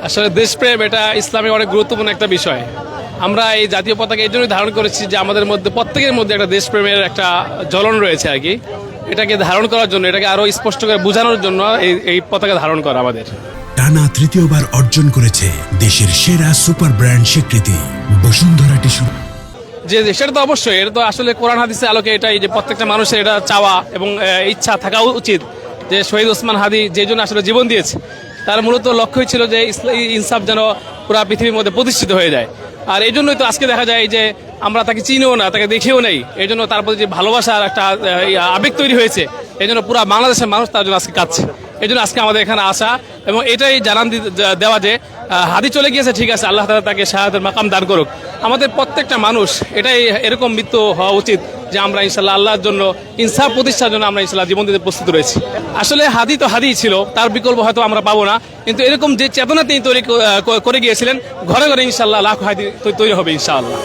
আসলে দেশপ্রেম এটা ইসলামে অনেক গুরুত্বপূর্ণ একটা বিষয়। আমরা এই জাতীয় পতাকা এই জন্যই ধারণ করেছি যে আমাদের মধ্যে প্রত্যেকের মধ্যে একটা দেশপ্রেমের একটা জ্বলন রয়েছে আর কি। এটাকে ধারণ করার জন্য, এটাকে আরো স্পষ্ট করে বোঝানোর জন্য এই পতাকা ধারণ করা আমাদের। টানা তৃতীয়বার অর্জন করেছে দেশের সেরা সুপার ব্র্যান্ড স্বীকৃতি বসুন্ধরা টিস্যু। যে সেটা তো অবশ্যই, এটা তো আসলে কোরআন হাদিসের আলোকে এটাই যে প্রত্যেকটা মানুষের এটা চাওয়া এবং ইচ্ছা থাকা উচিত যে শহীদ ওসমান হাদি যে জন্য আসলে জীবন দিয়েছে তার মূলত লক্ষ্যই ছিল যে ইনসাফ যেন পুরো পৃথিবীর মধ্যে প্রতিষ্ঠিত হয়ে যায়। আর এই জন্যই তো আজকে দেখা যায় যে আমরা তাকে চিনিও না, তাকে দেখেও নেই, এই জন্য তার প্রতি যে ভালোবাসার একটা আবেগ তৈরি হয়েছে, এই জন্য পুরো বাংলাদেশের মানুষ তার জন্য আজকে কাঁদছে। এই জন্য আজকে আমাদের এখানে আসা এবং এটাই জানান দেওয়া যে হাদি চলে গিয়েছে ঠিক আছে, আল্লাহ তাআলা তাকে শাহাদাতের মাকাম দান করুক। আমাদের প্রত্যেকটা মানুষ এটাই এরকম মৃত্যু হওয়া উচিত যে আমরা ইনশাল্লাহ আল্লাহর জন্য ইনসাফ প্রতিষ্ঠার জন্য আমরা ইনশাল্লাহ জীবন দিতে প্রস্তুত রয়েছি। আসলে হাদি তো হাদিই ছিল, তার বিকল্প হয়তো আমরা পাবো না, কিন্তু এরকম যে চেতনা তিনি তৈরি করে গিয়েছিলেন, ঘরে ঘরে ইনশাল্লাহ লাখ হাদি তৈরি হবে ইনশাআল্লাহ।